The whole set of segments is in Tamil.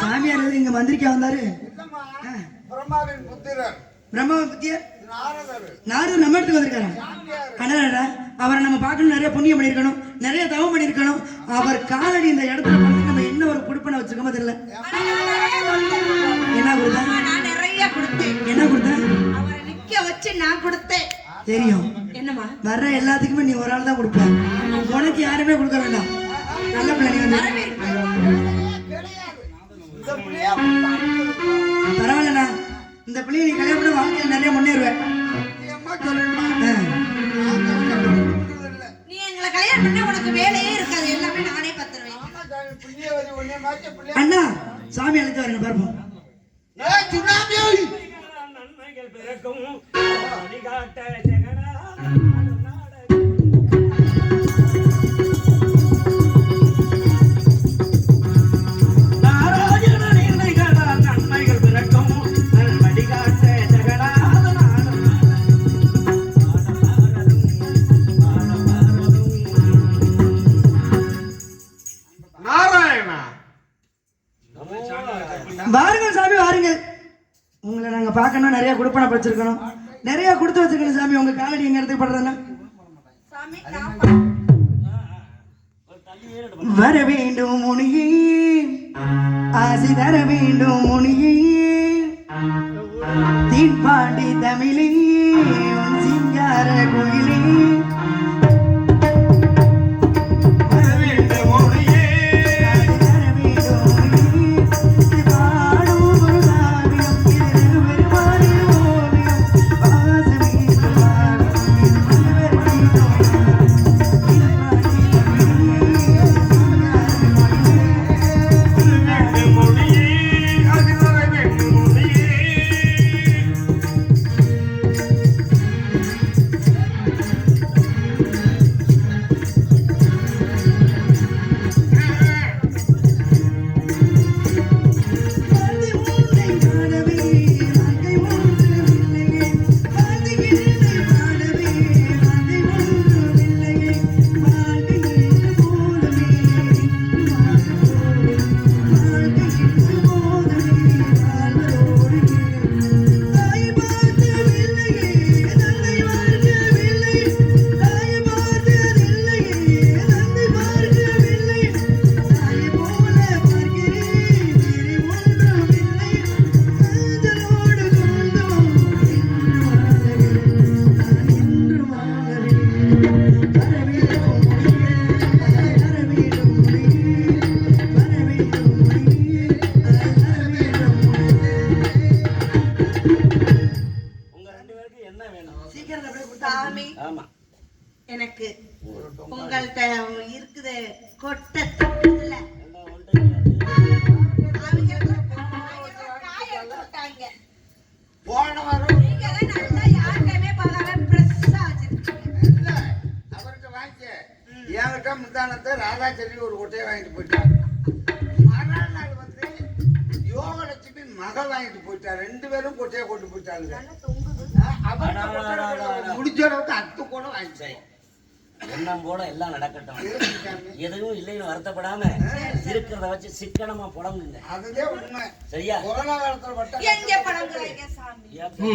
சாமியார் இங்க மந்திரிக்கா வந்தாரு. பிரம்மாவின் புத்திரர் நாரதர் நம்ம இடத்துக்கு வந்திருக்காரு. அண்ணா அவரை நம்ம பார்க்கணும், நிறைய புண்ணியம் பண்ணிருக்கணும், நிறைய தவம் பண்ணிருக்கணும். அவர் காலடி இந்த இடத்துல பார்த்து நம்ம என்ன ஒரு குடுப்பனை வச்சிருக்கோமோ தெரியல. என்ன கொடுத்தேன்? நிறைய கொடுத்தேன். என்ன கொடுத்தேன்? அவரை நிக்க வச்சு நான் கொடுத்தேன். தெரியும். என்னமா வர்ற எல்லாத்துக்குமே நீ ஒரு ஆள் தான் கொடுப்ப, உனக்கு யாருமே கொடுக்க வேண்டாம். நல்ல பிள்ளை வந்து பரவாயில்லண்ணா, இந்த பிள்ளைய நீ கல்யாணம் பண்ண வாழ்க்கையில் நிறைய முன்னேறுவேன். நீ எங்களை கல்யாணம் பண்ண உனக்கு வேலையே இருக்காது, எல்லாமே நானே பத்துருவேன். அண்ணா சாமி அழைத்து வரேன் பார்ப்போம். நன்மைகள் பிறக்கும் வழிகாட்ட ஜெகனா வாருங்கள் சாமி வாருங்கள். உங்களை நாங்க பார்க்கணும், நிறைய கொடுப்பனை வச்சிருக்கணும், நிறைய கொடுத்து வச்சிருக்கணும் சாமி. உங்க காலடி எங்க இடத்துக்கு படுறதுன்னா வர வேண்டும் முனியே, ஆசி தர வேண்டும் முனியே, தீன்பாண்டி தமிழே, உன் சிங்கார கோயிலே, எனக்கு உங்கள்கிட்ட இருக்குது கொட்டை தட்டுல போன வாரம் யாருமே பார்க்காம பிரஸ்ஸா வச்சிருக்கீங்க. அவர்கிட்ட வாங்கிக்க என்கிட்ட முந்தானத்தை ராதாச்செல்வி ஒரு கொட்டையை வாங்கிட்டு போயிட்டார். மறுநாள் நாள் வந்து யோகலட்சுமி மகள் வாங்கிட்டு போயிட்டார். 2 பேரும் கொட்டையை கொண்டு போயிட்டாங்க. முடிஞ்ச அளவுக்கு 10 கூட வாங்கிட்டேன். எண்ணம் போல எல்லாம் நடக்கட்டும், எதுவும் இல்லைன்னு வருத்தப்படாம இருக்கிறத வச்சு சிக்கனமா புடங்குங்க. அதுதான் உண்மை. சரியா? கொரோனா காலத்துல எங்க படங்குறீங்க சாமி?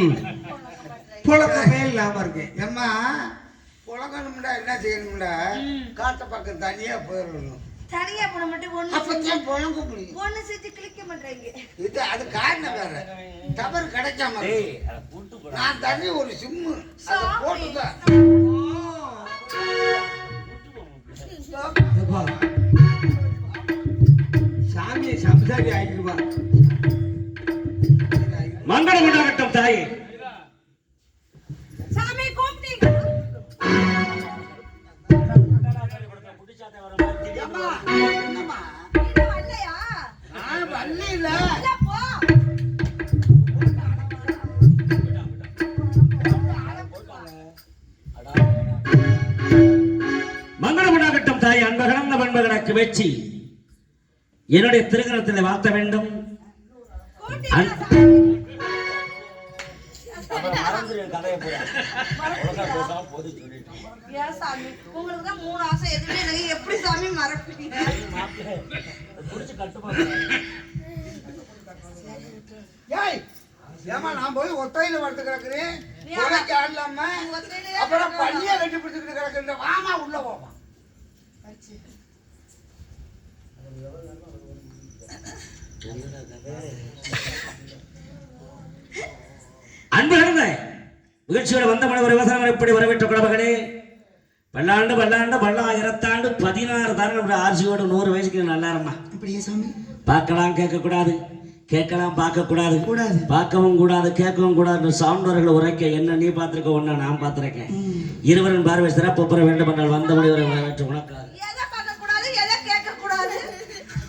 புழக்கமே இல்லாம இருக்கு. ஏம்மா புழங்கணும்டா என்ன செய்யணும்டா, காட்ட பக்கம் தனியா போயிடணும். தனியா போன மட்டும் ஒண்ணு அப்பதான் புழங்க முடியும். ஒண்ணு செஞ்சு கிளிக்க மாட்டேங்க. இது அது காரணம் வேற. தவறு கிடைக்காம நான் தனி ஒரு சிம்மு அதை போட்டுதான் சாமியை சம்சாரி ஆகிடுவா. மங்களம் உண்டாகட்டும் தாயே. சாமி கூப்பிட்டீங்க. மங்களம் உண்டாகட்டும் தாய். அன்பகலந்த பண்புகளுக்கு வெற்றி என்னுடைய திருகரத்தில் வாழ்த்த வேண்டும். உங்களுக்கு தான் 3 ஆசை, எதுவுமே எப்படி சாமி மறப்பீங்க? கட்டுப்பாடு. ஏய் ஏமா நான் போய் ஒத்தையில வளர்த்து கிடக்குறேன் நீ கொலைக்கு ஆடலாம ஒத்தையிலே அப்புறம் கிடக்குறா. பள்ளியை கட்டி பிடிச்சிக்கிட்டு கிடக்குற வாமா உள்ள போமா அன்பு கடந்த நிகழ்ச்சியோட வந்த மனித விவசாயம் எப்படி வரவேற்ற குழம்புகளே பல்லாண்டு பல்லாண்டு பல்லாயிரத்தாண்டு 16 தாரம் ஆட்சியோட 100 வயசுக்கு நல்லா இருமா. அப்படியே சாமி பார்க்கலாம் கேட்கக்கூடாது, கேட்கலாம் பார்க்கக்கூடாது, கூடாது. பார்க்கவும் கூடாது, கேட்கவும் கூடாது. சான்றோர்கள் உரைக்க என்ன நீ பார்த்திருக்க ஒன்னா நான் பார்த்திருக்கேன். இருவரின் பார்வை சிறப்பு பெற வேண்டும் என்றால் வந்த மனிதரை வரவேற்று உனக்காக எதை பார்க்கக்கூடாது, எதை கேட்கக்கூடாது,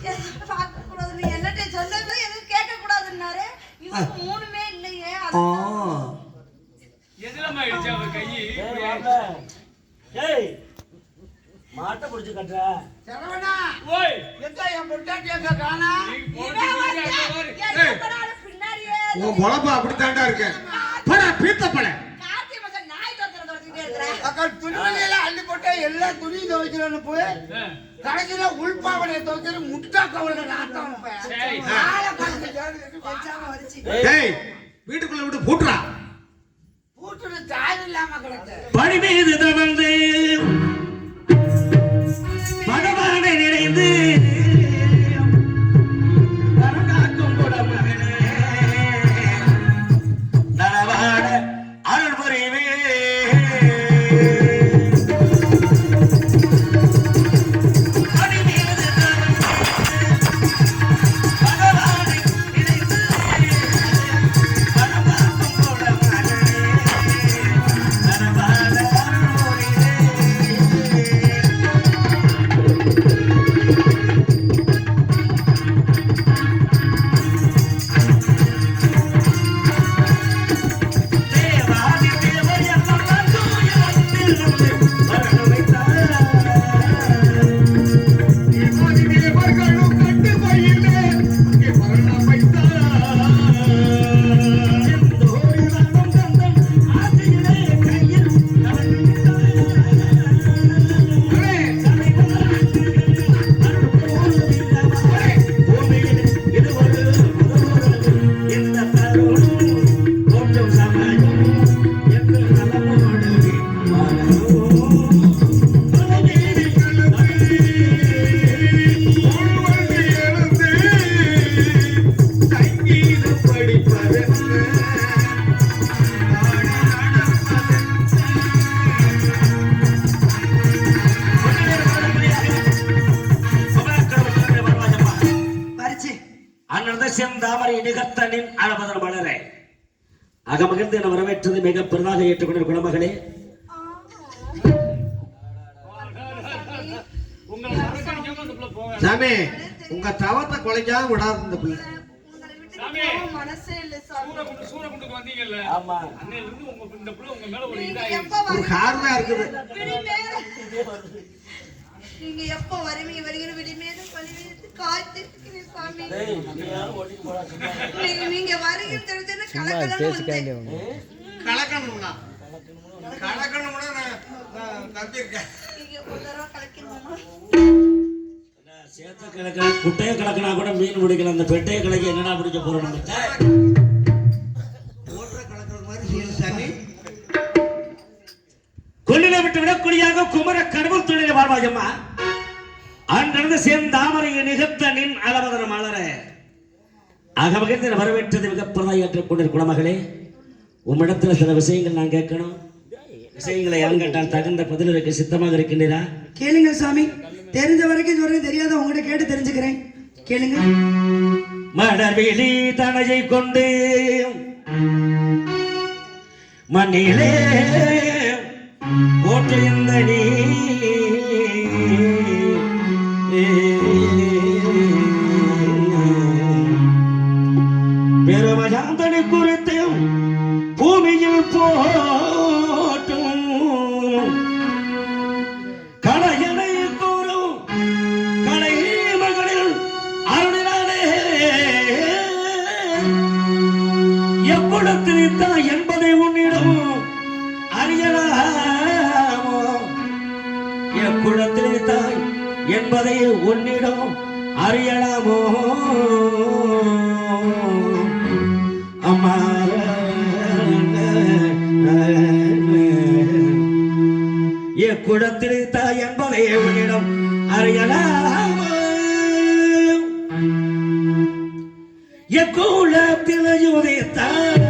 எதை பார்க்கக்கூடாது, நீ என்னட்ட சொன்னது எது கேட்கக்கூடாதுன்னாரு. இது மூணுமே இல்லையே. ஓ ஏய் மாட்டை பிடிச்சு கட்டுற சரவணா எங்க என் பொட்டாட்டி எங்க காணா பின்னாடியே உன் பொழப்பு அப்படித்தாண்டா இருக்கு. போடா பீத்த பட. கார்த்திகை மாசம் நாய் துரத்திக்கிட்டே இருக்கிறேன். அக்கா துணிமணியெல்லாம் அள்ளி போட்டு எல்லா துணியும் துவைக்கிறோன்னு போய் கடைசியில உள்பாவனையை துவைக்கிற முட்டா கவலை நாட்டம் டேய் வீட்டுக்குள்ள விட்டு பூட்டுறா. பூட்டுன்னு தாய் இல்லாம கிடக்கு பணி மீது தவழ்ந்து பகவானை நினைந்து கரங்காக்கும் குடமகனே நலவாட அருள் புரிவே பணி மீது தவழ்ந்து பகவானை நினைந்து கரங்காக்கும் குடமகனே நலவாட அருள் புரிவே. தேவாதி தேவர் எல்லாம் தூயவந்திருந்து வரணும் வைத்தார். தேவாதி தேவர்களும் கண்டு பயிலே அங்கே மரணம் வைத்தார். செந்தூரில் வாழும் தந்தம் ஆசையிலே கையில் கலந்து விட்டார். பூமியில் இது ஒரு முதல்வரவு. இந்த தருணம் தோற்றம் சமயம் என்று நலமோடு வாழணும். சங்கீதம் படிப்பதென்ன பறிச்சு அன்னர்ந்த செந்தாமரை நிகத்தனின் அளபதர் மலரே அகமகிழ்ந்து என வரவேற்றது மிக பெரிதாக ஏற்றுக்கொண்ட குணமகளே. சாமி உங்க தவத்தை குலைக்காம விடாது இந்த பிள்ளை. உங்களை விட்டு போக மனசே இல்லை சாமி. ஆமா நீங்க எப்ப ஒரு வருவீங்க? காரணம் இருக்குது. நீங்க எப்ப வருவீங்க விடிமேலும் பழிமேலும் காத்திருக்கிறேன் சாமி. டேய், நீ யாரும் ஓட்டிட்டு போடா சும்மா. நீங்க வருவீங்கன்னு தெரிஞ்சதுன்னா கலக்கலன்னு வந்தேன். கலக்கணும்னா கலக்கணும்னா நான் தம்பிருக்கேன். நீங்க ஒரு தடவை கலக்கணுமா? சேத்த கிழக்க குட்டையை கிழக்கினா கூட மீன் பிடிக்கல, அந்த பெட்டையை கிழக்க என்னடா பிடிக்க போறோம் நம்ம? ஓட்டுற கலக்கிறது மாதிரி செய்யுது சாமி. கொள்ளில விட்டு விடக்கூடியாக குமர கடவுள் தொழில வாழ்வாயம்மா அன்றிருந்து சேர்ந்தாமரையை நிகழ்த்த நின் அளவதர மலர அகமகிழ்ந்து வரவேற்றது மிக பிரதா ஏற்றுக்கொண்ட குணமகளே. உம்மிடத்துல சில விஷயங்கள் நான் கேட்கணும். விஷயங்களை யான் கேட்டால் தகுந்த பதிலுக்கு சித்தமாக இருக்கின்றா? கேளுங்க சாமி. தெரிஞ்ச வரைக்கும் சொல்றேன், தெரியாத உங்ககிட்ட கேட்டு தெரிஞ்சுக்கிறேன். கேளுங்க. மடர்விழி தனையை கொண்டு மண்ணிலே போற்று இந்த நீ பெருமஜாந்தனை குறித்தும் பூமியில் போட்டும் கலையனை கூறும் கலை மகளில் அருளினாலே எப்படத்தில் தான் என்பதை உன்னிடம் அறியலாமோ? எக்குளத்தில் தாய் என்பதை உன்னிடம் அறியலாமோ அம்மா குடத்தில் தாய் என்பதை உன்னிடம் அறியலாமோ குலத்தில் யுதித்தாய்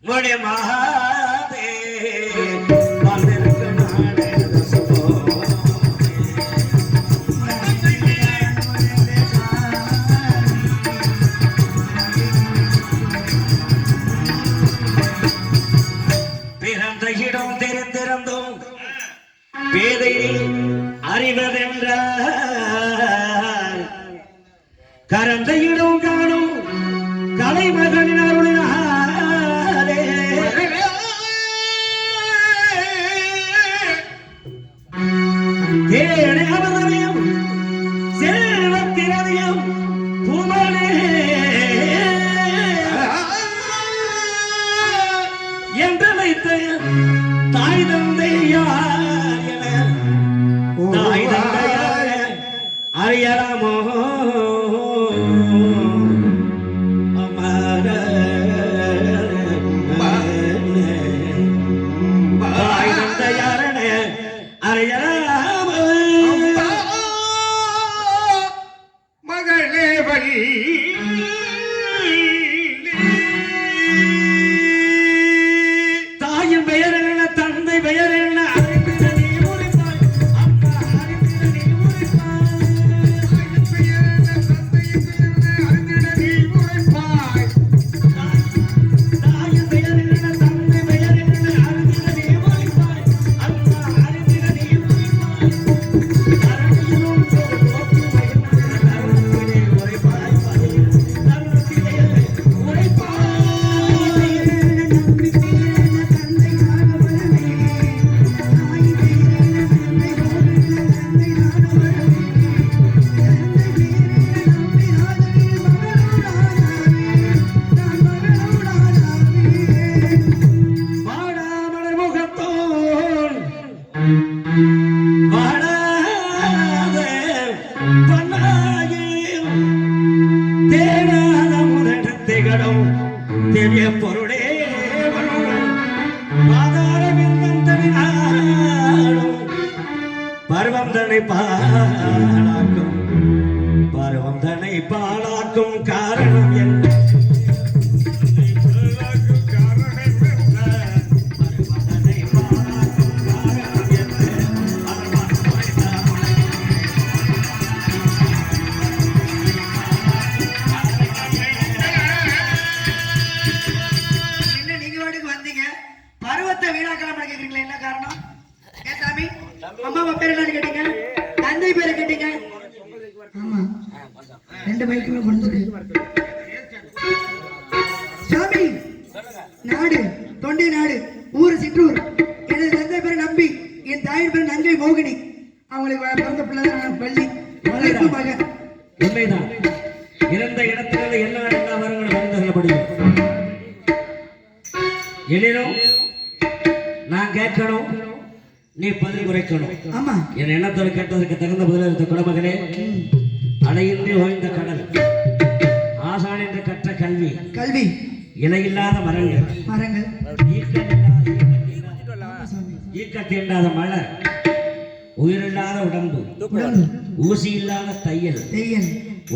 மொழி மகாதே பிறந்த இடம் தெரிந்திருந்தும் பேதை அறிவதென்ற கரந்த இடம் காணும் கலைமகனின் அருளினாலே தேனை அமரவியம் செல்வத்திரவியம் புமனே என்று வைத்த தாய் தந்தையார் என தாய் தந்தையார் அறியலாமோ தாயின் பெயர் என்ன தந்தை பெயர் என்ன பொருளே பருவம் தன்னை பாழாக்கும் காரணம் என்ன அம்மா பேர் என்ன கேட்டீங்க? தந்தை பேரை கேட்டீங்க? ஆமா, 2 மைக்குமே முடிஞ்சிருக்கு. சாமி, நாடு தொண்டை நாடு, ஊர் சிற்றூர். எனது தந்தை பேர் நம்பி, என் தாயின் பேர் நங்கை மோகினி. அவங்களுக்கு பிறந்த பிள்ளைதான் பள்ளி மகன். உண்மைதான். இறந்த இடத்திலிருந்து எல்லா வரங்களும் வந்து கொள்ளப்படும். எனினும் நான் கேட்கணும், நீ பதில் குறைக்கணும். ஆமா, என் எண்ணத்தோடு கேட்டதற்கு தகுந்த பதில் இருந்த குடமகனே. அலையின்றி ஓய்ந்த கடல், ஆசான் என்று கற்ற கல்வி, கல்வி இலையில்லாத மரங்கள், மரங்கள் ஈக்கத்தீண்டாத மலர், உயிரில்லாத உடம்பு, ஊசி இல்லாத தையல்,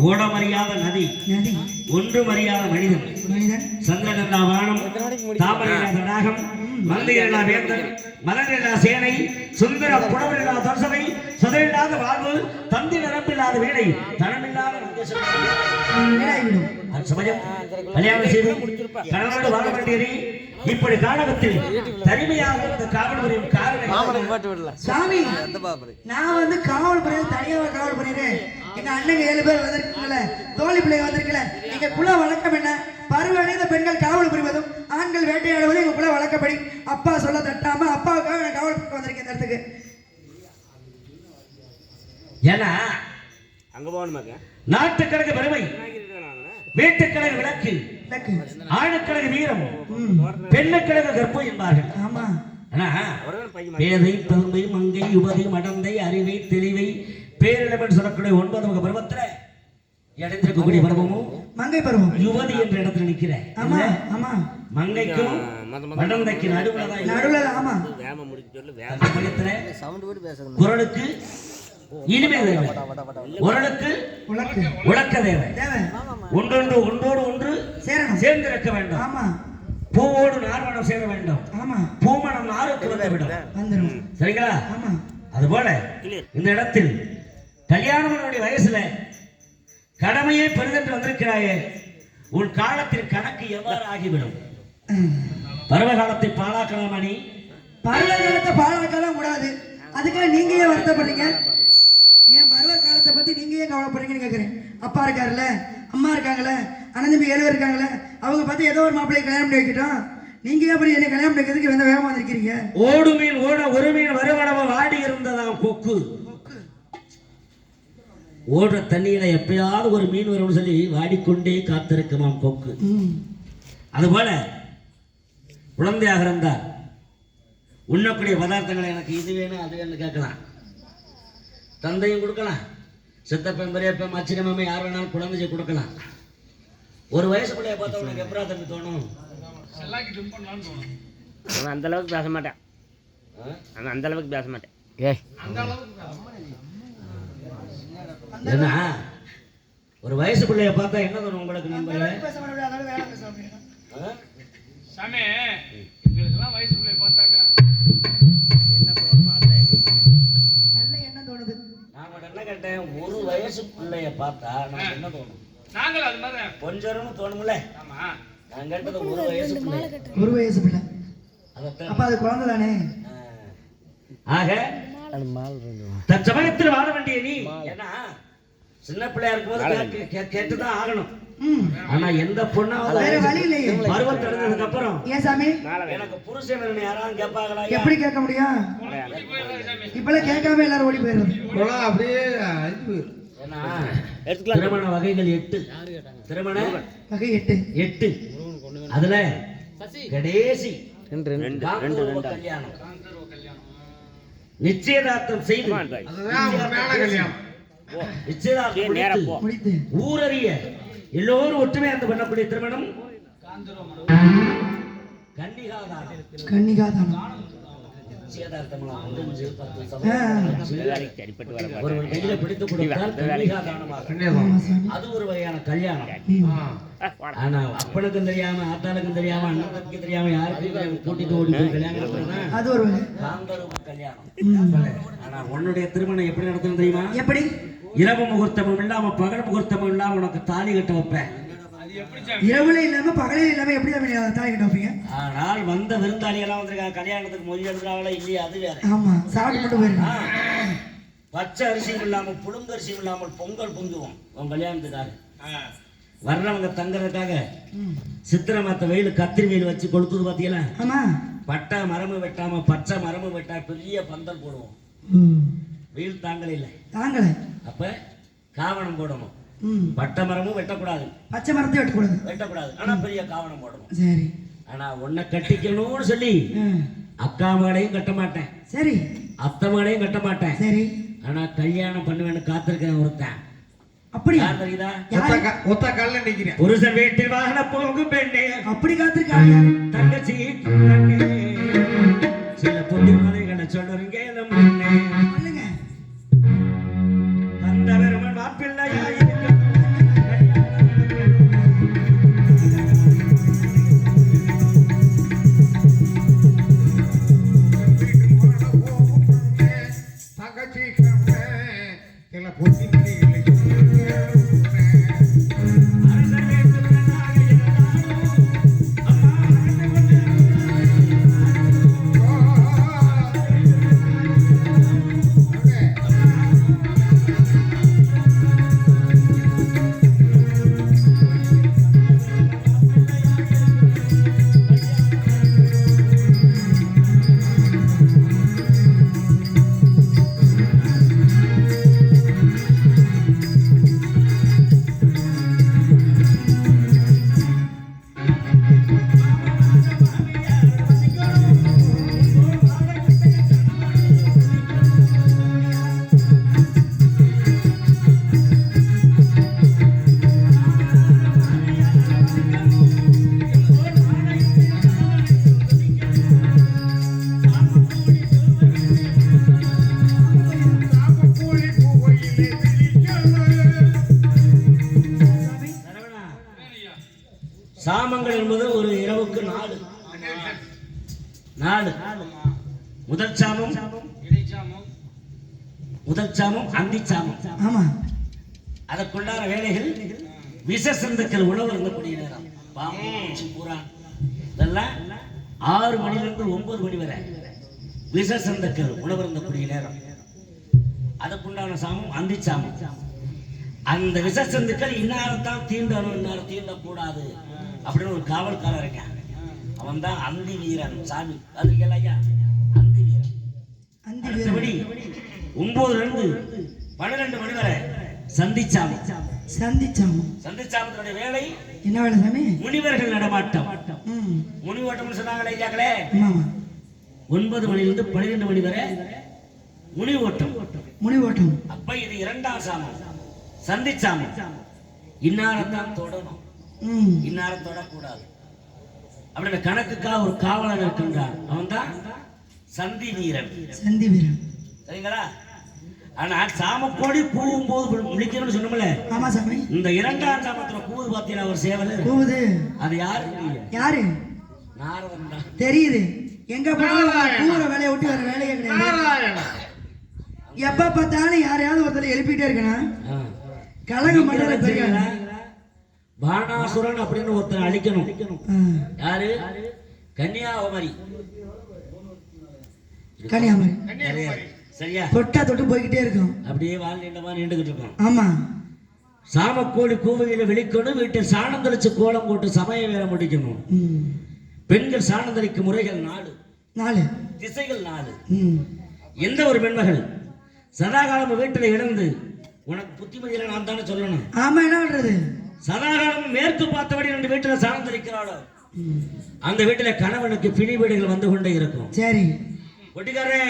ஓடமறியாத நதி, ஒன்றுமறியாத மனிதன், சந்திரன் வானம், தாமரை தடாகம், மந்திரா வேந்தன், மலரில்லா சேனை, சுந்தர புடவில்லா தர்சனை, சதையில்லாத வாழ்வு, தந்தி நிரம்பில்லாத வீணை, தனமில்லாத சமயம் கல்யாணம் செய்து கணவனோடு வாழ வேண்டியது. இப்படி காலகத்தில் தனிமையாக இருந்த காவல் புரியும் காரணம் சாமி, நான் வந்து காவல் புரிய தனியாக காவல் புரியுறேன். எங்க அண்ணங்க 7 பேர் வந்திருக்கல, தோழி பிள்ளை வந்திருக்கல. நீங்க குல வழக்கம் என்ன? பருவடைந்த பெண்கள் காவல் புரிவதும் ஆண்கள் வேட்டையாடுவதும் எங்க குல வழக்கப்படி. அப்பா சொல்ல தட்டாம அப்பாவுக்காக நான் காவல் புரிய வந்திருக்கேன் இந்த இடத்துக்கு. ஏன்னா அங்க போகணுமாக்க நாட்டுக்கழகு பெருமை, வீட்டுக்கழகு விளக்கு, எனக்கு. ஆணுக்கழகு வீரம், பெண்ணுக்கழகு கற்பம் என்பார்கள். ஆமா. ஆனா பேதை, பெருமை, மங்கை, யுவதி, மடந்தை, அறிவை, தெளிவை, பேரிழவன் சொல்லக்கூடிய 9 வகை பருவத்துல இடைந்திருக்கக்கூடிய பருவமும் மங்கை பருவம். யுவதி என்ற இடத்துல நிக்கிறேன். ஆமா ஆமா. மங்கைக்கும் மடந்தைக்கு நடுவுலதான் நடுவுல. ஆமா. வேம முடிச்சு சொல்லு அந்த சமயத்துல குரலுக்கு இனிமை தேவை, உரலுக்கு உலக்கு உலக்க தேவை. தேவை. ஒன்றோடு ஒன்று சேரணும். சேர்ந்திருக்க வேண்டும். ஆமா பூவோடு நார்மணம் சேர வேண்டும். ஆமா. பூமணம் நாருக்கு வந்து விடும். வந்துரும். சரிங்களா? ஆமா. அதுபோல இந்த இடத்தில் கல்யாணமனுடைய வயசுல கடமையை பெரிதென்று வந்திருக்கிறாயே, உன் காலத்தின் கணக்கு எவ்வாறு ஆகிவிடும்? பருவ காலத்தை பாழாக்கலாம் அணி. பருவ காலத்தை பாழாக்கலாம் கூடாது. அதுக்காக நீங்க ஏன் வருத்தப்படுறீங்க? ஏன் பருவ காலத்தை பத்தி நீங்க ஏன் கவலைப்படுறீங்கன்னு கேக்குறேன். அப்பா இருக்காருல்ல, அம்மா இருக்காங்கல்ல, அண்ணன் தம்பி 7 பேர் இருக்காங்கல்ல, அவங்க பத்தி ஏதோ ஒரு மாப்பிள்ளையை கல்யாணம் பண்ணி வைக்கட்டும். நீங்க ஏன் அப்படி என்ன கல்யாணம் பண்ணிக்கிறதுக்கு எந்த வேகமா வந்திருக்கீங்க? ஓடு மீன் ஓட ஒரு மீன் வருவனவ வாடி இருந்ததாம் கொக்கு. ஓடுற தண்ணியில எப்பயாவது ஒரு மீன் வரும்னு சொல்லி வாடிக்கொண்டே காத்திருக்குமாம் கொக்கு. அதுபோல குழந்தையாக இருந்தால் உண்ணக்கூடிய பதார்த்தங்களை எனக்கு இது வேணும் அது வேணும்னு கேட்கலாம். தந்தையும் கொடுக்கலாம், சித்தப்பன் பெரியப்பன் அச்சினமே யார் வேணாலும் குழந்தைய கொடுக்கலாம். ஒரு வயசு பிள்ளைய பார்த்தா உனக்கு எப்படா தம்பி தோணும்? அவன் அந்த அளவுக்கு பேச மாட்டேன். அவன் அந்த அளவுக்கு பேச மாட்டேன். ஏன்னா ஒரு வயசு பிள்ளைய பார்த்தா என்ன தோணும் உங்களுக்கு? நண்பர்களே, சாமி எங்களுக்கெல்லாம் வயசு பிள்ளைய பார்த்தாக்க என்ன தோணுமோ அதான் எங்களுக்கு. நல்ல எண்ணம் தோணுது. நான் என்ன கேட்டேன், ஒரு வயசு பிள்ளைய பார்த்தா நமக்கு என்ன தோணும்? நாங்கள் அது மாதிரி கொஞ்சம் தோணும்ல. ஆமா. நான் கேட்டது ஒரு வயசு பிள்ளை. ஒரு வயசு பிள்ளை. அதத்தான். அப்ப அது குழந்தை தானே. ஆக தற்சமயத்தில் வாழ வேண்டிய நீ, ஏன்னா சின்ன பிள்ளையா இருக்கும்போது கேட்டுதான் ஆகணும். ஆனா எந்த பொண்ணாவது வேற வழி இல்லையே. பருவம் அடைஞ்சதுக்கு அப்புறம் ஏன் சாமி எனக்கு புருஷன் வேணும் யாராவது கேட்பாங்களா? எப்படி கேட்க முடியும்? இப்பெல்லாம் கேட்காம எல்லாரும் ஓடி போயிடுறது. குளம் அப்படியே அழிஞ்சு போயிடும். ஏன்னா திருமண வகைகள் 8. திருமண வகை 8. அதுல கடைசி ரெண்டு கல்யாணம் நிச்சயதார்த்தம் செய்து அதுதான் உண்மையான கல்யாணம். நிச்சயதார்த்தம் நேரப்போ முடித்து ஊரறிய எல்லோரும் ஒற்றுமையா இருந்து பண்ணக்கூடிய திருமணம் கன்னிகாதானம். நிச்சயதார்த்தம்லாம் முடிஞ்சு 10 சமயம் சரிப்பட்டு வர ஒருவர் கையில பிடித்து கொடுத்தால் கன்னிகாதானமாக. கன்னியாதானம். அது ஒரு வகையான கல்யாணம். ஆனா அப்பனுக்கும் தெரியாம ஆத்தாளுக்கும் தெரியாம அண்ணன் தம்பிக்கு தெரியாம யாருக்கும் கூட்டிட்டு ஓடி போய் கல்யாணம் நடத்துறதுன்னா அது ஒரு வகை. காந்தரூப கல்யாணம். ஆனா உன்னுடைய திருமணம் எப்படி நடத்தணும் தெரியுமா? எப்படி? இரவு முகூர்த்தமும் இல்லாம பகல் முகூர்த்தமும் இல்லாம உனக்கு தாலி கட்ட வைப்பேன். இரவுல இல்லாம பகலே இல்லாம எப்படி தாய் கிட்ட வைப்பீங்க? ஆனால் வந்த விருந்தாளி எல்லாம் வந்திருக்காங்க, கல்யாணத்துக்கு மொழி எழுதுறாங்களா இல்லையா அது வேற. ஆமா, சாப்பிட்டு மட்டும் போயிருங்க. பச்சை அரிசியும் இல்லாமல் புழுங்கரிசியும் இல்லாமல் பொங்கல் பொங்குவோம் உன் கல்யாணத்துக்காக. வர்றவங்க தங்குறதுக்காக சித்திரை மாத்த வெயில் கத்திரி வெயில் வச்சு கொளுத்துது பாத்தீங்களா? ஆமா. பட்டை மரமு வெட்டாம பச்சை மரமு வெட்டா பெரிய பந்தல் போடுவோம். வெயில் தாங்கல இல்ல தாங்கல. அப்ப காவணம் போடணும். பட்டை மரமும் வெட்டக்கூடாது, பச்சை மரத்தை வெட்டக்கூடாது. ஆனா பெரிய காவணம் போடணும். சரி. ஆனா உன்னை கட்டிக்கணும்னு சொல்லி அக்கா மகளையும் கட்ட மாட்டேன், சரி, அத்தை மகளையும் கட்ட மாட்டேன், சரி. ஆனா கல்யாணம் பண்ணுவேன்னு காத்திருக்கேன் ஒருத்தன். அப்படி யார் தெரியுதா? ஒத்த கால்ல நிக்கிறேன். புருஷன் வீட்டில் வாகன போகும் பெண்ணே, அப்படி காத்திருக்காங்க. தங்கச்சி கண்ணே, சில புத்தி மலைகளை சொல்லுறீங்க சொல்லுங்க. அந்த பெருமன் மாப்பிள்ளையாய் பொத்தி என்பது ஒரு இரவுக்கு 4 முதல் சாமம், இடைச்சாமம், முதல் சாமம், அந்தி சாமம். ஆமா அதற்குண்டான வேலைகள் விஷசந்துக்கள் உணவு இருந்தக்கூடிய நேரம். பாம்பு, பூச்சி, புறான் இதெல்லாம் 6 மணிலிருந்து 9 மணி வரை விஷசந்துக்கள் உணவு இருந்தக்கூடிய நேரம். அதுக்குண்டான சாமம் அந்தி சாமம். அந்த விஷசந்துக்கள் இன்னாரத்தான் தீண்டணும், இன்னாரம் தீண்டக்கூடாது அப்படின்னு ஒரு காவல்காரர் இருக்கான். அவன் தான் அந்தி வீரன் சாமி. அதுக்கு ஐயா அந்தி வீரன். அடுத்தபடி 9 இருந்து 12 மணி வரை சந்திச்சாமம். சந்திச்சாமத்தினுடைய வேலை என்ன வேலை சாமி? முனிவர்கள் நடமாட்டம். ம் முனிவோட்டம் சொன்னாங்களே ஐயாக்களே. ஆமா 9 மணிலிருந்து 12 மணி வரை முனிவோட்டம். முனிவோட்டம். அப்ப இது 2ஆம் சாமம், சந்திச்சாமம். இன்னாரத்தான் தொடணும், ம் இன்னாரம் தொடக்கூடாது அப்படின்னு கணக்குக்காக ஒரு காவலன் இருக்கின்றான். அவன் தான் சந்தி வீரன். சந்தி வீரன். சரிங்களா? ஆனா சாமக்கோடி கூவும் போது முடிக்கணும்னு சொன்னோம்ல. ஆமா சாமி. இந்த 2ஆம் சாமத்துல கூவு பார்த்தீங்கன்னா ஒரு சேவல் கூவுது. அது யாரு? யாரு? நாரதன் தான். தெரியுது. எங்க போனாலும் கூவுற வேலையை விட்டு வேற வேலையே கிடையாது. நாராயணா. எப்ப பார்த்தாலும் யாரையாவது ஒருத்தர் எழுப்பிட்டே இருக்கணும். கலக மண்டல பெரிய பானாசுரன் அப்படின்னு ஒருத்தர் அழிக்கணும். யாரு? கன்னியாகுமரி. கன்னியாகுமரி. சரியா? தொட்டா தொட்டு போய்கிட்டே இருக்கும். அப்படியே வாழ் நீண்டமா நீண்டுகிட்டு இருக்கும். ஆமா. சாமக்கோழி கூவையில வெளிக்கணும், வீட்டில் சாணம் தெளிச்சு கோலம் போட்டு சமய வேலை முடிக்கணும். பெண்கள் சாணம் தெளிக்கும் முறைகள் 4 திசைகள் 4. எந்த ஒரு பெண்மகள் சதாகாலம் வீட்டில் இழந்து உனக்கு புத்திமதியில நான் தானே சொல்லணும். ஆமா என்ன பண்றது? சதாகாலம் மேற்கு பார்த்தபடி 2 வீட்டில் சாணம் தெளிக்கிறாளோ அந்த வீட்டில் கணவனுக்கு பிணிவீடுகள் வந்து கொண்டே இருக்கும். சரி ஒட்டிக்காரே,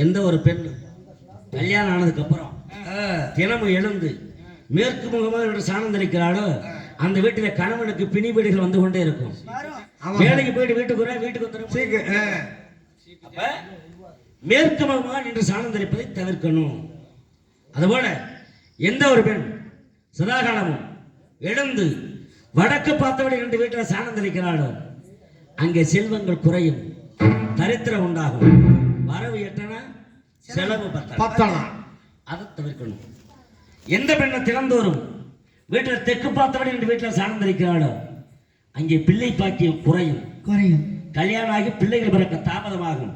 எந்த ஒரு பெண் கல்யாணம் ஆனதுக்கு அப்புறம் தினமும் எழுந்து மேற்கு முகமாக சாணம் தெளிக்கிறாளோ அந்த வீட்டில கணவனுக்கு பிணிவீடுகள் வந்து கொண்டே இருக்கும். வேலைக்கு போயிட்டு வீட்டுக்கு அப்ப மேற்கு முகமாக நின்று சாணம் தெளிப்பதை தவிர்க்கணும். அதுபோல எந்த ஒரு பெண் சதாகாலமும் எழுந்து வடக்கு பார்த்தபடி 2 வீட்டில் சாணம் தெளிக்கிறாளோ அங்கே செல்வங்கள் குறையும், தரித்திரம் உண்டாகும், வரவு எட்டனா செலவு பத்தனா. அதை தவிர்க்கணும். எந்த பெண்ணை திறந்தோறும் வீட்டில் தெற்கு பார்த்தபடி 2 வீட்டில் சாணம் தெளிக்கிறாளோ அங்கே பிள்ளை பாக்கியம் குறையும். கல்யாணம் ஆகி பிள்ளைகள் பிறக்க தாமதமாகும்.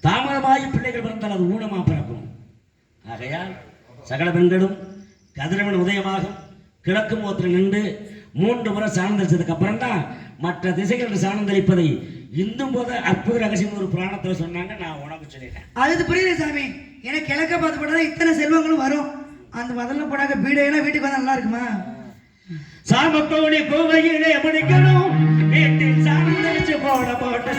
தாமதமாகி பிள்ளைகள் பிறந்தால் அது ஊனமா பிறக்கும். ஆகையால் சகல பெண்களும் கதிரவன் உதயமாகும் கிழக்கு முகத்தில் நின்று 3 முறை சாணம் தெளிச்சதுக்கு அப்புறம் தான் மற்ற திசைகள் சாணம் தெளிப்பதை இந்தும் போது அற்புத ரகசியம் ஒரு புராணத்துல சொன்னாங்க. நான் உனக்கு சொல்லிட்டேன். அது புரியுது சாமி. எனக்கு கிழக்க பார்த்து போட்டாதான் இத்தனை செல்வங்களும் வரும். அந்த முதல்ல போடாக்க பீடையெல்லாம் வீட்டுக்கு வந்தா நல்லா இருக்குமா? சாமக்கோழி கோவையிலே முடிக்கணும், வீட்டில் சாணம் தெளிச்சு போட்டு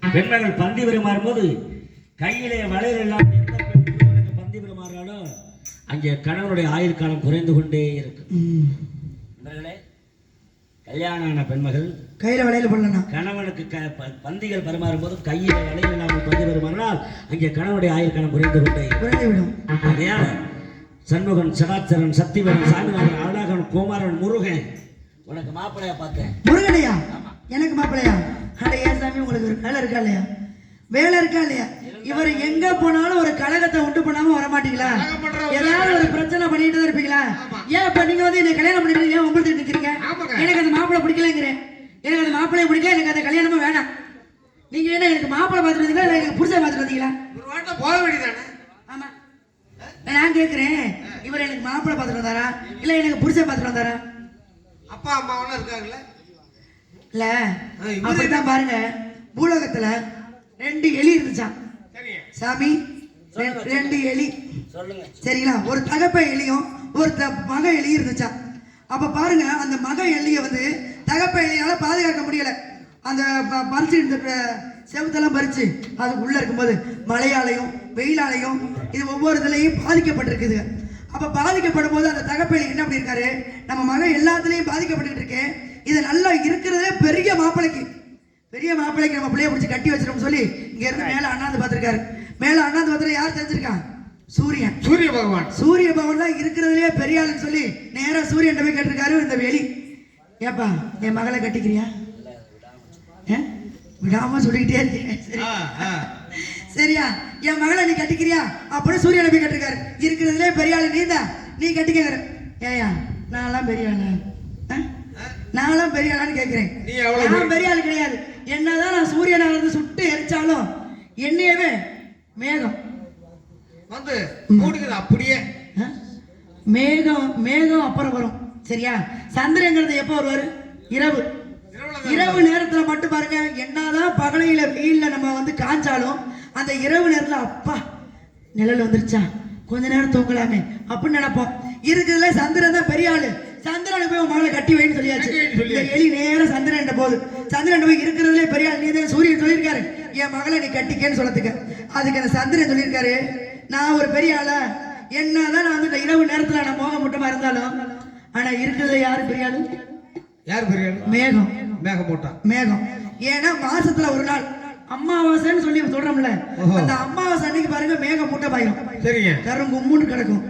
பெண்மகள் பந்தி பெருமாறும் போது கையிலே வளையல் எல்லாம் பந்தி பெருமாறாலோ அங்கே கணவனுடைய ஆயுள் காலம் குறைந்து கொண்டே இருக்கும். கல்யாண பெண்மகள் கையில வளையல் பண்ணலாம். கணவனுக்கு பந்திகள் பரிமாறும் போது கையில வளையல் இல்லாமல் பந்தி பெருமாறினால் அங்கே கணவனுடைய ஆயுள் காலம் குறைந்து கொண்டே குறைந்துவிடும். ஆகையால் சண்முகன், சடாச்சரன், சத்திவேலன், சாமிநாதன், அழகன், குமாரன், முருகன் உனக்கு மாப்பிள்ளையா பார்த்தேன். முருகனையா? எனக்கு மாப்பிள்ளையா? அட ஏன் சாமி உங்களுக்கு ஒரு வேலை இருக்கா இல்லையா? வேலை இருக்கா இல்லையா? இவர் எங்க போனாலும் ஒரு கலகத்தை உண்டு பண்ணாம வர மாட்டீங்களா? ஏதாவது ஒரு பிரச்சனை பண்ணிட்டு தான் இருப்பீங்களா? ஏன் இப்ப நீங்க வந்து என்ன கல்யாணம் பண்ணிட்டு ஏன் உங்களுக்கு நிக்கிறீங்க? எனக்கு அந்த மாப்பிள்ளை பிடிக்கலங்கிறேன். எனக்கு அந்த மாப்பிள்ளைய பிடிக்கல, எனக்கு அந்த கல்யாணமும் வேணாம். நீங்க என்ன எனக்கு மாப்பிள்ளை பார்த்துட்டு வந்தீங்களா இல்ல எனக்கு புருஷன் பார்த்துட்டு வந்தீங்களா? ஒரு வாட்டை போக வேண்டியதானே? ஆமா நான் கேக்குறேன், இவர் எனக்கு மாப்பிள்ளை பார்த்துட்டு வந்தாரா இல்ல எனக்கு புருஷன் பார்த்துட்டு வந்தாரா? அப்பா அம்மாவெல்லாம் இருக்காங்கல்ல? இல்ல இவரு- அப்படித்தான் பாருங்க. பூலோகத்துல 2 எலி இருந்துச்சாம் சரிங்க. சாமி. 2 எலி சொல்லுங்க. சரிங்களா? ஒரு தகப்ப எலியும் ஒரு மக எலியும் இருந்துச்சாம். அப்ப பாருங்க, அந்த மக எலியை வந்து தகப்ப எலியால பாதுகாக்க முடியல. அந்த பறிச்சு இந்த செவுத்தெல்லாம் பறிச்சு அது உள்ள இருக்கும்போது மழையாலையும் வெயிலாலையும் இது ஒவ்வொரு இதுலையும் பாதிக்கப்பட்டிருக்குது. அப்ப பாதிக்கப்படும் போது அந்த தகப்ப எலி என்ன பண்ணிருக்காரு, நம்ம மகன் எல்லாத்துலயும் பாதிக்கப்பட்டு இருக்கேன், இது நல்லா இருக்கிறதே பெரிய மாப்பிளைக்கு நம்ம பிள்ளைய பிடிச்சி கட்டி வச்சிருக்கோம் சொல்லி இங்க இருந்து மேல அண்ணாந்து பார்த்திருக்காரு. மேல அண்ணாந்து பார்த்து யார் தெரிஞ்சிருக்கான்? சூரியன். சூரிய பகவான். சூரிய பகவான் தான் இருக்கிறதுலே பெரிய ஆளுன்னு சொல்லி நேரா சூரியன் போய் கேட்டிருக்காரு இந்த வெளி. ஏப்பா என் மகளை கட்டிக்கிறியா? விடாம சொல்லிக்கிட்டே இருக்கேன். சரியா, என் மகளை நீ கட்டிக்கிறியா அப்படின்னு சூரியனை போய் கேட்டிருக்காரு. இருக்கிறதுலே பெரிய ஆளு நீ தான், நீ கட்டிக்கிற. ஏயா நான்லாம் பெரிய ஆளு? நான்லாம் பெரிய ஆளான்னு கேட்கிறேன். நான் பெரிய ஆளு கிடையாது. என்னதான் நான் சூரியனை வந்து சுட்டு எரிச்சாலும் என்னையவே மேகம் வந்து மூடுகிறது அப்படியே. மேகம் அப்புறம் வரும். சரியா? சந்திரங்கிறது எப்போ வருவாரு? இரவு நேரத்துல மட்டும் பாருங்க, என்னதான் பகலையில வெயில்ல நம்ம வந்து காஞ்சாலும் அந்த இரவு நேரத்துல அப்பா நிழல் வந்துருச்சா கொஞ்ச நேரம் தூங்கலாமே அப்படின்னு நினைப்போம். இருக்கிறதுல சந்திரன் தான் பெரிய ஆளு. சந்திரனுக்கு போய் மகளை கட்டி வைன்னு சொல்லியாச்சு. இந்த எலி நேரம் சந்திரன் போது சந்திரன் போய் இருக்கிறதுலே பெரிய ஆள் நீ தான் சூரியன் சொல்லியிருக்காரு என் மகளை நீ கட்டிக்கன்னு சொல்லத்துக்கு. அதுக்கு அந்த சந்திரன் சொல்லியிருக்காரு, நான் ஒரு பெரிய ஆளா? என்னதான் நான் வந்து இரவு நேரத்துல நான் மோக முட்டமா இருந்தாலும் ஆனா இருக்கிறது யாரு பெரிய ஆளு? யார் பெரிய ஆளு? மேகம். மேகம். ஏன்னா மாசத்துல ஒரு நாள் அமாவாசைன்னு சொல்லி சொல்றோம்ல, அந்த அமாவாசை அன்னைக்கு பாருங்க மேகம் மூட்டை பாயும். சரிங்க. கருங்கும்முன்னு கிடக்கும்.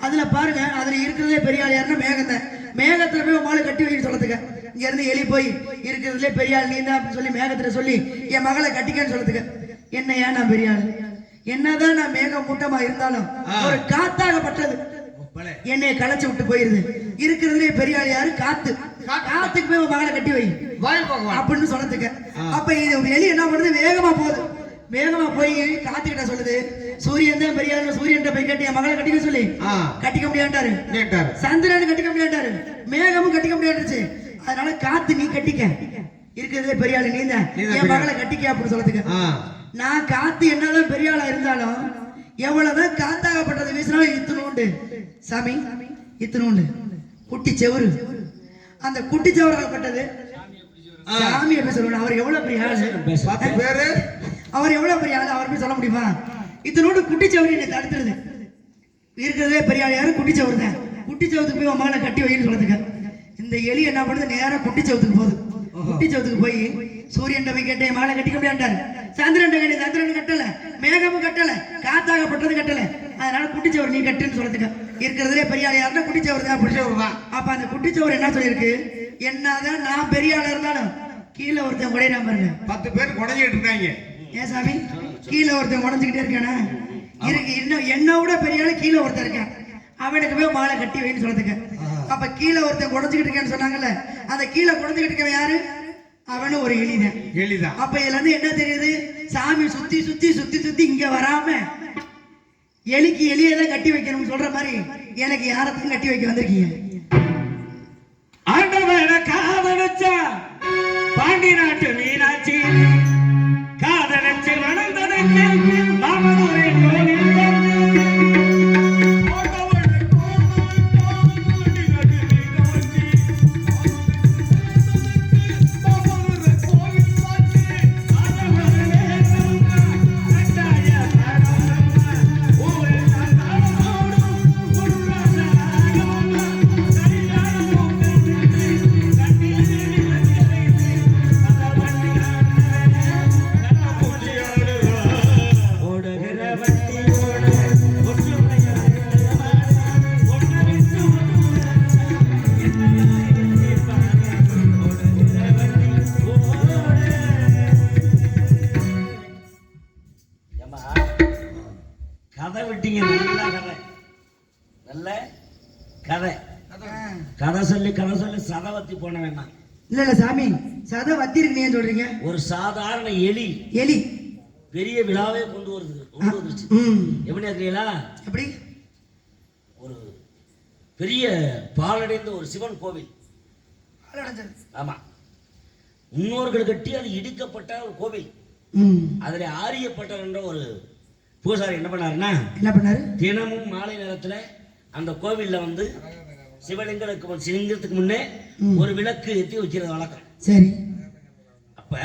அதுல பாருங்க, அதுல இருக்கிறதே பெரிய ஆள் யாருன்னா மேகம் தான். மேகத்துல போய் மாலை கட்டி வைக்க சொல்லத்துக்க. இங்க இருந்து எலி போய் இருக்கிறதுலே பெரிய ஆள் நீ தான் சொல்லி மேகத்துல சொல்லி என் மகளை கட்டிக்கன்னு சொல்லத்துக்க. என்னையா நான் பெரிய ஆளு? என்னதான் நான் மேகம் மூட்டமா இருந்தாலும் ஒரு காத்தாகப்பட்டது என்னைய களைச்சு விட்டு போயிருது. இருக்கிறதுலே பெரிய ஆள் யாரு? காத்துக்கு போய் மகளை கட்டி வை அப்படின்னு சொல்லத்துக்க. அப்ப இது எலி என்ன பண்ணுது, வேகமா போய் காத்துக்கிட்ட சொல்லுது, சூரியன் தான் பெரிய ஆளு. சூரியன் போய் கட்டி என் மகளை கட்டிக்க சொல்லி கட்டிக்க முடியாண்டாரு. சந்திரன் கட்டிக்க முடியாண்டாரு, மேகமும் கட்டிக்க முடியாண்டுச்சு. அதனால காத்து நீ கட்டிக்க, இருக்கிறதே பெரிய ஆளு நீ தான், என் மகளை கட்டிக்க அப்படின்னு சொல்லத்துக்க. நான் காத்து என்னதான் பெரிய ஆளா இருந்தாலும் எவ்வளவுதான் காத்தாகப்பட்டது வீசினாலும் இத்தனோண்டு சாமி, இத்தனோண்டு குட்டி செவரு. அந்த குட்டி செவராகப்பட்டது சாமி எப்படி சொல்லணும்? அவர் எவ்வளவு பெரிய ஆளு? 10 பேரு. அவர் எவ்வளவு பெரிய ஆளு? அவர் போய் சொல்ல முடியுமா? இத்தனோண்டு குட்டி செவரு என்னை தடுத்துருது. இருக்கிறதே பெரிய ஆள் யாரு? குட்டி செவரு தான். குட்டி செவத்துக்கு போய் மகளை கட்டி வைன்னு சொல்றதுக்கு இந்த எலி என்ன பண்ணுது, நேரா குட்டி செவத்துக்கு போகுது. குட்டி செவத்துக்கு போய் சூரியன் போய் கேட்ட மகளை கட்டிக்க முடியாண்டாரு. சந்திரன் கட்டல, மேகமும் கட்டல, காத்தாகப்பட்டது கட்டல. அதனால குட்டிச்சவர் நீ கட்டுன்னு சொல்றதுக்கு இருக்கிறதுலே பெரிய ஆள் யாருன்னா குட்டிச்சவர் தான். அப்ப அந்த குட்டிச்சவர் என்ன சொல்லியிருக்கு, என்னதான் நான் பெரிய ஆளா இருந்தாலும் கீழே ஒருத்தன் உடையிறாம பாருங்க. 10 பேர் குடைஞ்சிட்டு இருக்காங்க. ஏன் சாமி கீழே ஒருத்தன் உடஞ்சுக்கிட்டே இருக்கானே? இருக்கு இன்னும் என்ன விட பெரிய ஆளு கீழே ஒருத்தன் இருக்கான், அவனுக்கு போய் மாலை கட்டி வைன்னு சொல்றதுக்கு. அப்ப கீழே ஒருத்தன் குடஞ்சுக்கிட்டு இருக்கேன்னு சொன்னாங்கல்ல, அந்த கீழே குடஞ்சுக்கிட்டு இருக்கவன் யாரு? அவனும் ஒரு எலிதான். அப்ப இதுல இருந்து என்ன தெரியுது, சாமி சுத்தி சுத்தி சுத்தி சுத்தி இங்க வராம எலிக்கு எலியதான் கட்டி வைக்கணும்னு சொல்ற மாதிரி எனக்கு யாரத்தையும் கட்டி வைக்க வந்திருக்கீங்க. ஆண்டவன காதலிச்சா பாண்டி நாட்டு மீனாட்சி காதலிச்சு வளர்ந்ததற்கு மாமனூரே கோவில் கதை விட்டீங்க. நல்ல கதை சொல்லி சதை வத்தி போன வேண்டாம். இல்ல சாமி, சதை வத்தி இருக்கு சொல்றீங்க. ஒரு சாதாரண எலி எலி பெரிய விழாவே கொண்டு வருது. பொங்கி வந்துருச்சு. எப்படி இருக்கிறீங்களா? எப்படி? ஒரு பெரிய பாலடைந்த ஒரு சிவன் கோவில். ஆமா, முன்னோர்கள் கட்டி அது இடிக்கப்பட்ட ஒரு கோவில். அதுல ஆரியப்பட்டர் என்ற ஒரு பூசாரி என்ன பண்ணாரு? தினமும் மாலை நேரத்துல அந்த கோவில்ல வந்து சிவலிங்கத்துக்கு முன்னே ஒரு விளக்கு ஏற்றி வைக்கிறது வழக்கம். சரி. அப்ப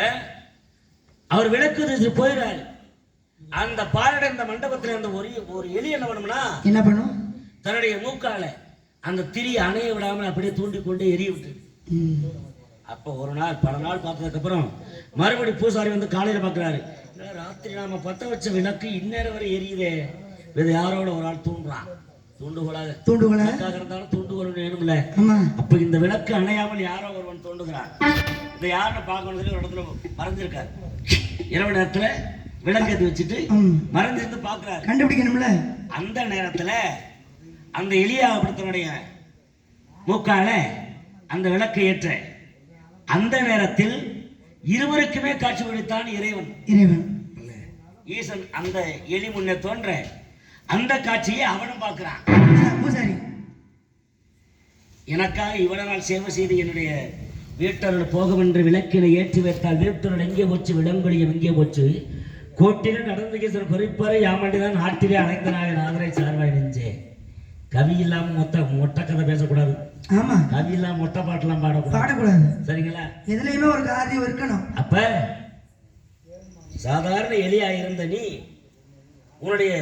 அவர் விளக்கு போயிடாரு. அந்த பாலடைந்த மண்டபத்துல அந்த ஒரு எலி என்ன பண்ணும்? தன்னுடைய மூக்கால அந்த திரி அணைய விடாமல் அப்படியே தூண்டி கொண்டே எரிய விட்டு. அப்ப ஒரு நாள் பல நாள் பார்த்ததுக்கு அப்புறம் மறுபடி பூசாரி வந்து காலையில பாக்குறாரு. ராத்திரி நாம பத்த வச்ச விளக்கு இந்நேரம் வரை எரியுதே, இது யாரோட ஒரு ஆள் தூண்டுறான். இருந்தாலும் தூண்டுகோல் வேணும்ல. அப்ப இந்த விளக்கு அணையாமல் யாரோ ஒருவன் தோண்டுகிறான். இந்த யாருன்னு பார்க்கணும் ஒரு இடத்துல மறைஞ்சிருக்காரு. இரவு நேரத்துல விளக்கேற்றி வச்சுட்டு மறைஞ்சிருந்து பாக்குறாரு, கண்டுபிடிக்கணும்ல. அந்த நேரத்துல அந்த எலியாபுரத்தினுடைய மூக்கால அந்த விளக்கை ஏற்ற அந்த நேரத்தில் இருவருக்குமே காட்சி கொடுத்தான் இறைவன். ஈசன் அந்த எலி முன்னே தோன்ற அந்த காட்சியை அவனும் பார்க்கிறான். எனக்காக இவ்வளவு நாள் சேவை செய்து என்னுடைய வீட்டருள் போகும் என்று விளக்கினை ஏற்றி வைத்தால் வீட்டருள் எங்கே போச்சு, விளங்குடியம் எங்கே போச்சு, கோட்டில நடந்து குறிப்பாறை யாமண்டிதான் நாட்டிலே அழைத்தனாக நாதரை சார்வாய் நெஞ்சே. கவி இல்லாம மொட்டை கதை பேசக்கூடாது. ஆமா, கவி இல்லாம மொட்டை பாட்டெல்லாம் பாடக்கூடாது. சரிங்களா? எதுலயுமே ஒரு காரியம் இருக்கணும். அப்ப சாதாரண எலியா இருந்த நீ உன்னுடைய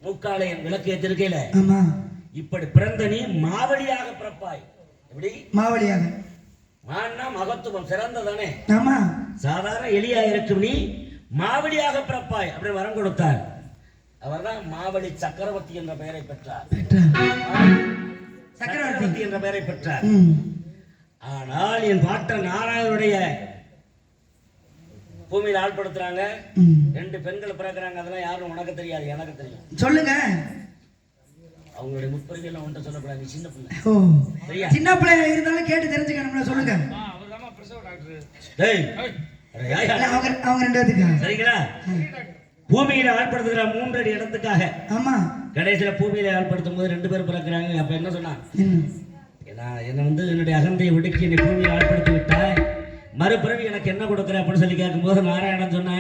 மூக்காலயம் விளக்கு ஏற்றிருக்கையில இப்படி பிறந்த நீ மாவழியாக பிறப்பாய். எப்படி மாவழியாக? மான்னா மகத்துவம் சிறந்ததானே. ஆமா, சாதாரண எலியா இருக்கும் நீ மாவழியாக பிறப்பாய் அப்படி வரம் கொடுத்தார். அவர்தான் மாவழி சக்கரவர்த்தி என்ற பெயரை பெற்றார். சக்கரவர்த்தி என்ற பெயரை பெற்றார். ஆனால் என் பாட்டன் நாராயணனுடைய பூமியில் ஆள்படுத்துறாங்க. 2 பெண்கள் பிறக்கிறாங்க. அதெல்லாம் யாரும் உனக்கு தெரியாது, எனக்கு தெரியும். சொல்லுங்க. அவங்களுடைய முற்பரிகள் எல்லாம் ஒன்றை சொல்லக்கூடாது. நீ சின்ன பிள்ளை, சின்ன பிள்ளை இருந்தாலும் கேட்டு தெரிஞ்சுக்கணும்ல. சொல்லுங்க. அவங்க 2 பேத்துக்கு சரிங்களா? பூமியில ஆள்படுத்துகிற 3 அடி இடத்துக்காக. ஆமா, கடைசியில பூமியில ஆள்படுத்தும் போது 2 பேர் பிறக்கிறாங்க. அப்ப என்ன சொன்னா, என்ன வந்து என்னுடைய அகந்தையை ஒடுக்கி என்னை பூமியில் ஆள்படுத்தி விட்டாய், மறுபிறவி எனக்கு என்ன கொடுக்குற அப்படின்னு சொல்லி கேட்கும் போது நாராயணன் சொன்ன,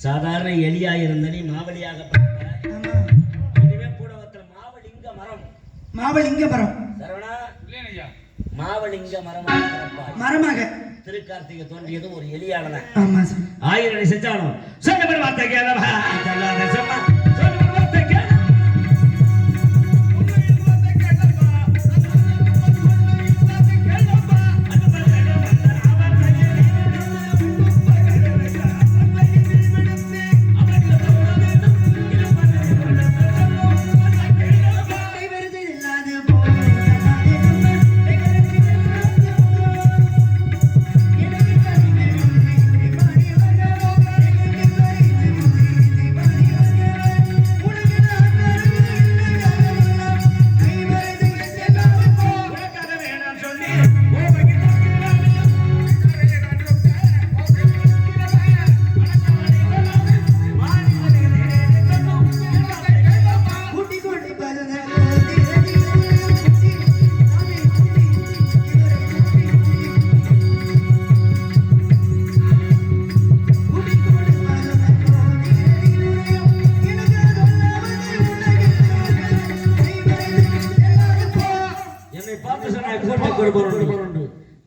சாதாரண எலியா இருந்த நீ மாவலியாக இனிமே பூடவத்தில் மாவலிங்க மரம். மாவலிங்க மரம் சரவணா, மாவலிங்க மரமாக திருக்கார்த்திகை தோன்றியது ஒரு எலியானத. 1000 அடி செஞ்சாலும் சொன்ன வார்த்தை கேளவா சொன்னா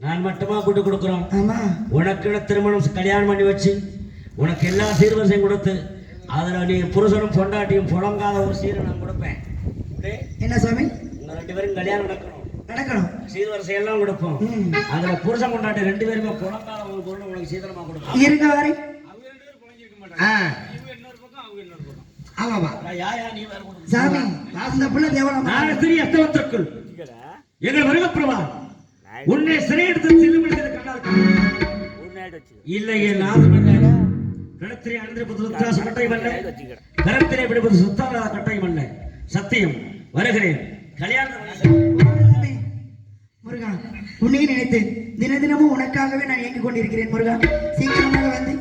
நான் மட்டுமா கூட்டு கொடுக்கிறோம். உனக்கு திருமணம் கல்யாணம் பண்ணி வச்சு உனக்கு எல்லா சீர்வரிசையும் கொடுத்து அதுல நீ புருஷனும் பொண்டாட்டியும் புழங்காத ஒரு சீரை நான் கொடுப்பேன். என்ன சுவாமி? உங்க 2 பேரும் கல்யாணம் நடக்கணும், சீர்வரிசை எல்லாம் கொடுப்போம். அதுல புருஷன் பொண்டாட்டி 2 பேருமே புழங்காத ஒரு பொருள் உனக்கு சீதனமா கொடுப்போம். இருங்க வாரி சாமி அந்த பிள்ளை தேவலாம். நான் சிறிய அஸ்தவத்திற்குள் எங்கள் வருகப்பிரவா உன்னை சிறையெடுத்து இல்லையே கடத்திரை அணிந்திருப்பது கட்டாயம் அல்ல, கரத்திரை பிடிப்பது சுத்தாத கட்டாயம் அல்ல. சத்தியம் வருகிறேன். கல்யாணம் முருகா, உன்னை நினைத்து தினமும் உனக்காகவே நான் இயங்கிக் கொண்டிருக்கிறேன். முருகா, சீக்கிரமாக வந்து